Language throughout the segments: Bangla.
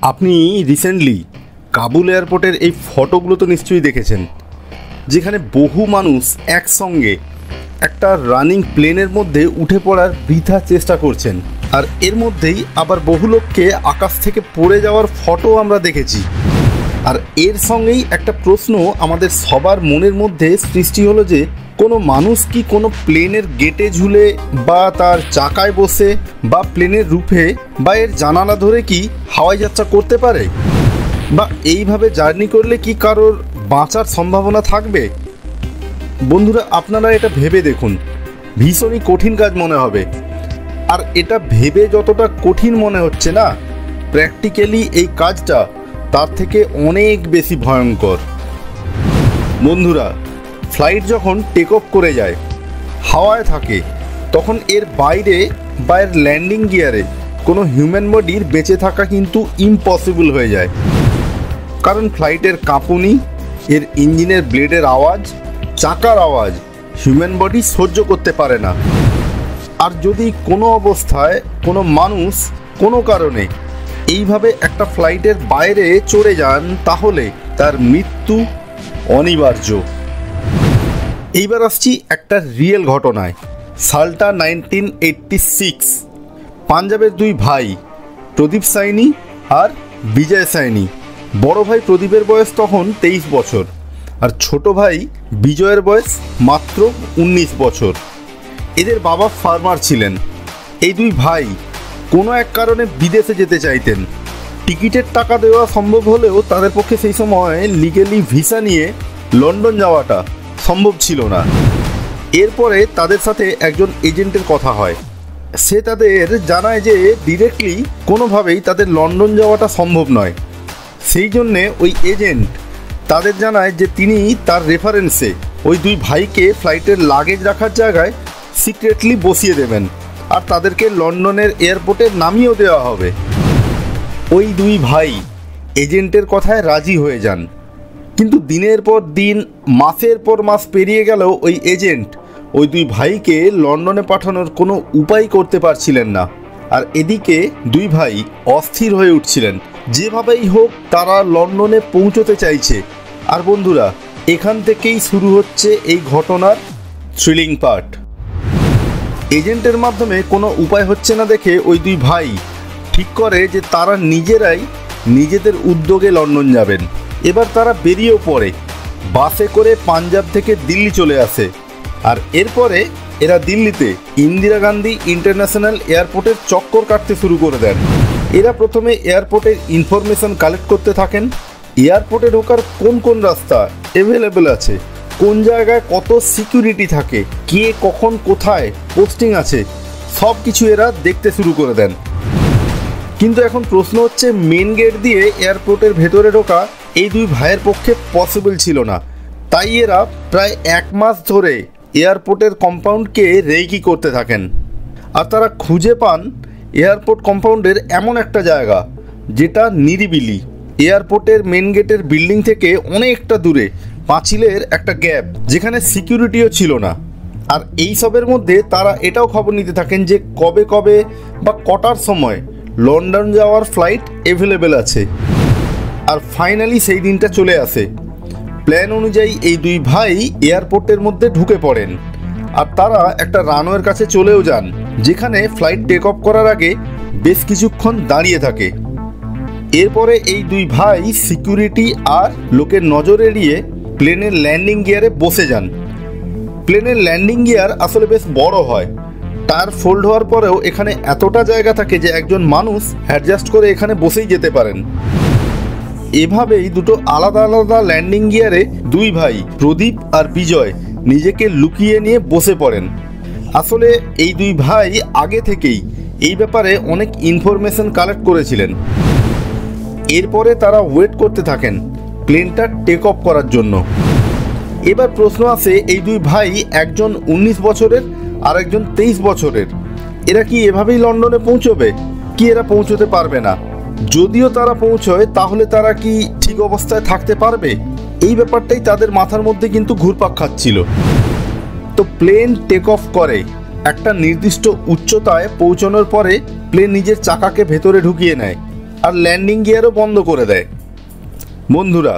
আপনি রিসেন্টলি কাবুল এয়ারপোর্টের এই ফটোগুলো তো নিশ্চয়ই দেখেছেন, যেখানে বহু মানুষ একসঙ্গে একটা রানিং প্লেনের মধ্যে উঠে পড়ার বৃথা চেষ্টা করছেন। আর এর মধ্যেই আবার বহু লোককে আকাশ থেকে পড়ে যাওয়ার ফটো আমরা দেখেছি। আর এর সঙ্গেই একটা প্রশ্ন আমাদের সবার মনের মধ্যে সৃষ্টি হলো যে কোনো মানুষ কি কোনো প্লেনের গেটে ঝুলে বা তার চাকায় বসে বা প্লেনের রুফে বা এর জানালা ধরে কি হাওয়াই যাত্রা করতে পারে? বা এইভাবে জার্নি করলে কি কারোর বাঁচার সম্ভাবনা থাকবে? বন্ধুরা, আপনারা এটা ভেবে দেখুন, ভীষণই কঠিন কাজ মনে হবে। আর এটা ভেবে যতটা কঠিন মনে হচ্ছে না, প্র্যাকটিক্যালি এই কাজটা তার থেকে অনেক বেশি ভয়ঙ্কর। বন্ধুরা, ফ্লাইট যখন টেক অফ করে যায়, হাওয়ায় থাকে, তখন এর বাইরে বা এর ল্যান্ডিং গিয়ারে কোনো হিউম্যান বডির বেঁচে থাকা কিন্তু ইম্পসিবল হয়ে যায়। কারণ ফ্লাইটের কাঁপুনি, এর ইঞ্জিনের ব্লেডের আওয়াজ, চাকার আওয়াজ হিউম্যান বডি সহ্য করতে পারে না। আর যদি কোনো অবস্থায় কোনো মানুষ কোনো কারণে এইভাবে একটা ফ্লাইটের বাইরে চড়ে যান, তাহলে তার মৃত্যু অনিবার্য। এইবার আসছি একটা রিয়েল ঘটনায়। সালটা 1986। পাঞ্জাবের দুই ভাই, প্রদীপ সাইনি আর বিজয় সাইনি। বড় ভাই প্রদীপের বয়স তখন 23 বছর আর ছোট ভাই বিজয়ের বয়স মাত্র 19 বছর। এদের বাবা ফার্মার ছিলেন। এই দুই ভাই কোনো এক কারণে বিদেশে যেতে চাইতেন। টিকিটের টাকা দেওয়া সম্ভব হলেও তাদের পক্ষে সেই সময় লিগেলি ভিসা নিয়ে লন্ডন যাওয়াটা সম্ভব ছিল না। এরপরে তাদের সাথে একজন এজেন্টের কথা হয়। সে তাদের জানায় যে ডিরেক্টলি কোনোভাবেই তাদের লন্ডন যাওয়াটা সম্ভব নয়। সেই জন্যে ওই এজেন্ট তাদের জানায় যে তিনি তার রেফারেন্সে ওই দুই ভাইকে ফ্লাইটের লাগেজ রাখার জায়গায় সিক্রেটলি বসিয়ে দেবেন আর তাদেরকে লন্ডনের এয়ারপোর্টে নামিয়েও দেওয়া হবে। ওই দুই ভাই এজেন্টের কথায় রাজি হয়ে যান। কিন্তু দিনের পর দিন, মাসের পর মাস পেরিয়ে গেলেও ওই এজেন্ট ওই দুই ভাইকে লন্ডনে পাঠানোর কোনো উপায় করতে পারছিলেন না। আর এদিকে দুই ভাই অস্থির হয়ে উঠছিলেন। যেভাবেই হোক তারা লন্ডনে পৌঁছতে চাইছে। আর বন্ধুরা, এখান থেকেই শুরু হচ্ছে এই ঘটনার থ্রিলিং পার্ট। এজেন্টের মাধ্যমে কোনো উপায় হচ্ছে না দেখে ওই দুই ভাই ঠিক করে যে তারা নিজেরাই নিজেদের উদ্যোগে লন্ডন যাবেন। এবার তারা বেরিয়েও পড়ে। বাসে করে পাঞ্জাব থেকে দিল্লি চলে আসে। আর এরপরে এরা দিল্লিতে ইন্দিরা গান্ধী ইন্টারন্যাশনাল এয়ারপোর্টের চক্কর কাটতে শুরু করে দেন। এরা প্রথমে এয়ারপোর্টের ইনফরমেশন কালেক্ট করতে থাকেন। এয়ারপোর্টে ঢোকার কোন কোন রাস্তা অ্যাভেলেবেল আছে, কোন জায়গায় কত সিকিউরিটি থাকে, কে কখন কোথায় পোস্টিং আছে, সব কিছু এরা দেখতে শুরু করে দেন। কিন্তু এখন প্রশ্ন হচ্ছে, মেন গেট দিয়ে এয়ারপোর্টের ভেতরে ঢোকা এই দুই ভাইয়ের পক্ষে পসিবল ছিল না। তাই এরা প্রায় 1 মাস ধরে এয়ারপোর্টের কম্পাউন্ডকে রেকি করতে থাকেন। আর তারা খুঁজে পান এয়ারপোর্ট কম্পাউন্ডের এমন একটা জায়গা যেটা নিরিবিলি, এয়ারপোর্টের মেন গেটের বিল্ডিং থেকে অনেকটা দূরে, পাঁচিলের একটা গ্যাপ, যেখানে সিকিউরিটিও ছিল না। আর এই সবের মধ্যে তারা এটাও খবর নিতে থাকেন যে কবে কবে বা কটার সময় লন্ডন যাওয়ার ফ্লাইট অ্যাভেলেবেল আছে। আর ফাইনালি সেই দিনটা চলে আসে। প্ল্যান অনুযায়ী এই দুই ভাই এয়ারপোর্টের মধ্যে ঢুকে পড়েন। আর তারা একটা রানওয়ের কাছে চলেও যান, যেখানে ফ্লাইট টেক অফ করার আগে বেশ কিছুক্ষণ দাঁড়িয়ে থাকে। এরপরে এই দুই ভাই সিকিউরিটি আর লোকের নজর এড়িয়ে প্লেনের ল্যান্ডিং গিয়ারে বসে যান। প্লেনের ল্যান্ডিং গিয়ার আসলে বেশ বড় হয়। টায়ার ফোল্ড হওয়ার পরেও এখানে এতটা জায়গা থাকে যে একজন মানুষ অ্যাডজাস্ট করে এখানে বসেই যেতে পারেন। এভাবেই দুটো আলাদা আলাদা ল্যান্ডিং গিয়ারে দুই ভাই প্রদীপ আর বিজয় নিজেকে লুকিয়ে নিয়ে বসে পড়েন। আসলে এই দুই ভাই আগে থেকেই এই ব্যাপারে অনেক ইনফরমেশন কালেক্ট করেছিলেন। এরপরে তারা ওয়েট করতে থাকেন প্লেনটা টেক অফ করার জন্য। এবার প্রশ্ন আসে, এই দুই ভাই, একজন 19 বছরের আর একজন 23 বছরের, এরা কি এভাবেই লন্ডনে পৌঁছবে, কি এরা পৌঁছতে পারবে না? যদিও তারা পৌঁছয়, তাহলে তারা কি ঠিক অবস্থায় থাকতে পারবে? এই ব্যাপারটাই তাদের মাথার মধ্যে কিন্তু ঘুরপাক খাচ্ছিল। তো প্লেন টেক অফ করে। একটা নির্দিষ্ট উচ্চতায় পৌঁছানোর পরে প্লেন নিজের চাকাকে ভেতরে ঢুকিয়ে নেয়। আর ল্যান্ডিং গিয়ারও বন্ধ করে দেয়। বন্ধুরা,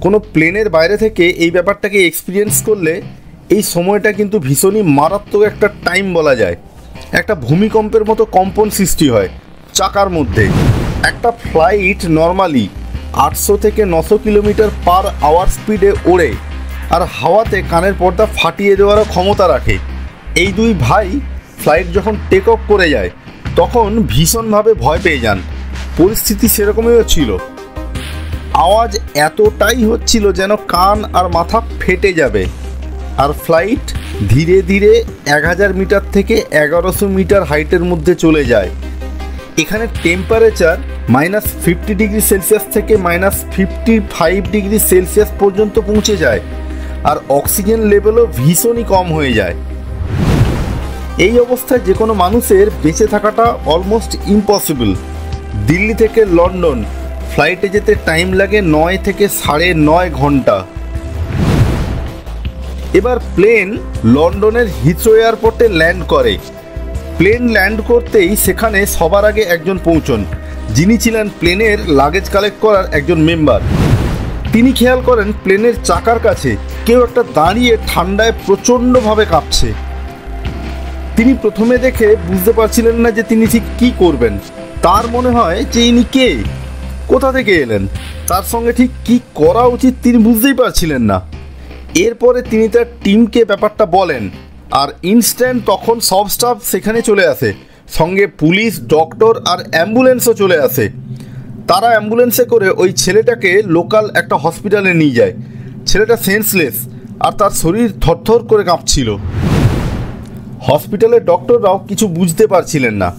কোনো প্লেনের বাইরে থেকে এই ব্যাপারটাকে এক্সপিরিয়েন্স করলে এই সময়টা কিন্তু ভীষণই মারাত্মক একটা টাইম বলা যায়। একটা ভূমিকম্পের মতো কম্পন সৃষ্টি হয় চাকার মধ্যে। একটা ফ্লাইট নর্মালি 800 থেকে 900 কিলোমিটার পার আওয়ার স্পিডে ওড়ে আর হাওয়াতে কানের পর্দা ফাটিয়ে দেওয়ারও ক্ষমতা রাখে। এই দুই ভাই ফ্লাইট যখন টেক অফ করে যায় তখন ভীষণভাবে ভয় পেয়ে যান। পরিস্থিতি সেরকমই হচ্ছিল। আওয়াজ এতটাই হচ্ছিল যেন কান আর মাথা ফেটে যাবে। আর ফ্লাইট ধীরে ধীরে 1000 মিটার থেকে 1100 মিটার হাইটের মধ্যে চলে যায়। এখানে টেম্পারেচার -50 ডিগ্রি সেলসিয়াস থেকে -55 ডিগ্রি সেলসিয়াস পর্যন্ত পৌঁছে যায় আর অক্সিজেন লেভেলও ভীষণই কম হয়ে যায়। এই অবস্থায় যে কোনো মানুষের বেঁচে থাকাটা অলমোস্ট ইম্পসিবল। দিল্লি থেকে লন্ডন ফ্লাইটে যেতে টাইম লাগে 9 থেকে 9.5 ঘন্টা। এবার প্লেন লন্ডনের হিথ্রো এয়ারপোর্টে ল্যান্ড করে। প্লেন ল্যান্ড করতেই সেখানে সবার আগে একজন পৌঁছন, যিনি ছিলেন প্লেনের লাগেজ কালেক্ট করার একজন মেম্বার। তিনি খেয়াল করেন প্লেনের চাকার কাছে কেউ একটা দাঁড়িয়ে ঠান্ডায় প্রচণ্ডভাবে কাঁপছে। তিনি প্রথমে দেখে বুঝতে পারছিলেন না যে তিনি ঠিক কী করবেন। তার মনে হয় যে ইনি কে, কোথা থেকে এলেন, তার সঙ্গে ঠিক কী করা উচিত তিনি বুঝতেই পারছিলেন না। এরপরে তিনি তার টিমকে ব্যাপারটা বলেন আর ইনস্ট্যান্ট তখন সব স্টাফ সেখানে চলে আসে, সঙ্গে পুলিশ, ডক্টর আর অ্যাম্বুলেন্সও চলে আসে। তারা অ্যাম্বুলেন্সে করে ওই ছেলেটাকে লোকাল একটা হসপিটালে নিয়ে যায়। ছেলেটা সেন্সলেস আর তার শরীর থরথর করে কাঁপছিল। হসপিটালের ডক্টররাও কিছু বুঝতে পারছিলেন না।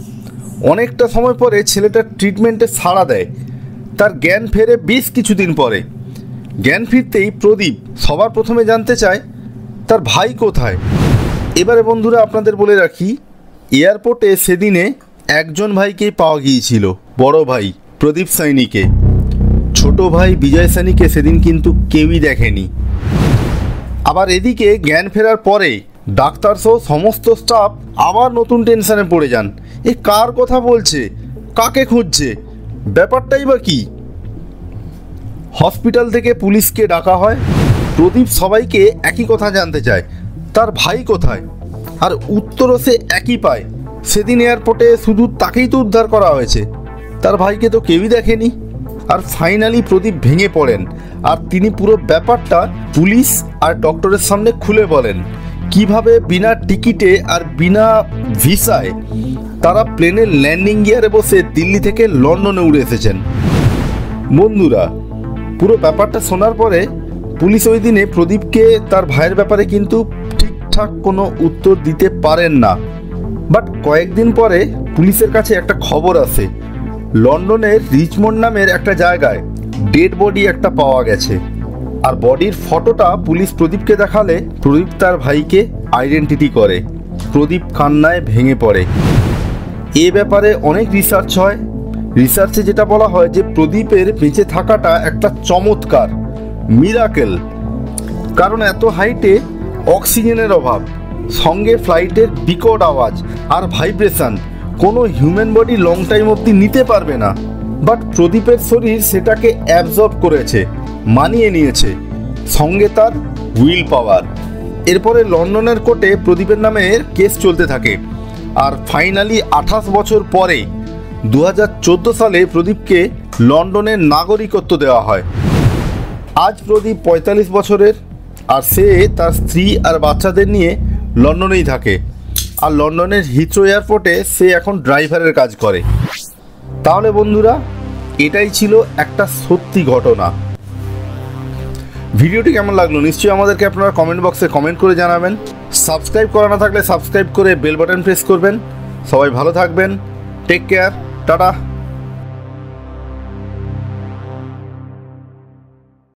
অনেকটা সময় পরে ছেলেটার ট্রিটমেন্টে সাড়া দেয়। তার জ্ঞান ফেরে বেশ কিছুদিন পরে। জ্ঞান ফিরতেই প্রদীপ সবার প্রথমে জানতে চায় তার ভাই কোথায়। এবারে বন্ধুরা আপনাদের বলে রাখি, এয়ারপোর্টে সেদিনে একজন ভাইকেই পাওয়া গিয়েছিল, বড় ভাই প্রদীপ সাইনিকে। ছোট ভাই বিজয় সাইনিকে সেদিন কিন্তু কেউই দেখেনি। আবার এদিকে জ্ঞান ফেরার পরে ডাক্তারসহ সমস্ত স্টাফ আবার নতুন টেনশনে পড়ে যান। এ কার কথা বলছে, কাকে খুঁজছে, ব্যাপারটাই বা কী। হসপিটাল থেকে পুলিশকে ডাকা হয়। প্রদীপ সবাইকে একই কথা জানতে চায়, তার ভাই কোথায়। আর উত্তরও সে একই পায়, সেদিন এয়ারপোর্টে শুধু তাকেই তো উদ্ধার করা হয়েছে, তার ভাইকে তো কেউই দেখেনি। আর ফাইনালি প্রদীপ ভেঙে পড়েন আর তিনি পুরো ব্যাপারটা পুলিশ আর ডক্টরের সামনে খুলে বলেন কিভাবে বিনা টিকিটে আর বিনা ভিসায় তারা প্লেনের ল্যান্ডিং গিয়ারে বসে দিল্লি থেকে লন্ডনে উড়ে এসেছেন। বন্ধুরা, পুরো ব্যাপারটা শোনার পরে পুলিশ ওই দিনে প্রদীপকে তার ভাইয়ের ব্যাপারে কিন্তু ঠিকঠাক কোনো উত্তর দিতে পারেন না। বাট কয়েকদিন পরে পুলিশের কাছে একটা খবর আসে, লন্ডনের রিচমন্ড নামের একটা জায়গায় ডেড বডি একটা পাওয়া গেছে। আর বডির ফটোটা পুলিশ প্রদীপকে দেখালে প্রদীপ তার ভাইকে আইডেন্টিটি করে। প্রদীপ কান্নায় ভেঙে পড়ে। এ ব্যাপারে অনেক রিসার্চ হয়। রিসার্চে যেটা বলা হয় যে প্রদীপের বেঁচে থাকাটা একটা চমৎকার মিরাকেল। কারণ এত হাইটে অক্সিজেনের অভাব, সঙ্গে ফ্লাইটের বিকট আওয়াজ আর ভাইব্রেশন কোনো হিউম্যান বডি লং টাইম অবধি নিতে পারবে না। বাট প্রদীপের শরীর সেটাকে অ্যাবজর্ব করেছে, মানিয়ে নিয়েছে, সঙ্গে তার উইল পাওয়ার। এরপরে লন্ডনের কোর্টে প্রদীপের নামের কেস চলতে থাকে। আর ফাইনালি 28 বছর পরে 2014 সালে প্রদীপকে লন্ডনের নাগরিকত্ব দেওয়া হয়। আজ প্রদীপ 45 বছরের আর সে তার স্ত্রী আর বাচ্চাদের নিয়ে লন্ডনেই থাকে। আর লন্ডনের হিথ্রো এয়ারপোর্টে সে এখন ড্রাইভারের কাজ করে। তাহলে বন্ধুরা, এটাই ছিল একটা সত্যি ঘটনা। ভিডিওটি কেমন লাগলো নিশ্চয়ই আমাদেরকে আপনারা কমেন্ট বক্সে কমেন্ট করে জানাবেন। সাবস্ক্রাইব করা না থাকলে সাবস্ক্রাইব করে বেল বাটন প্রেস করবেন। সবাই ভালো থাকবেন। Take care, tata.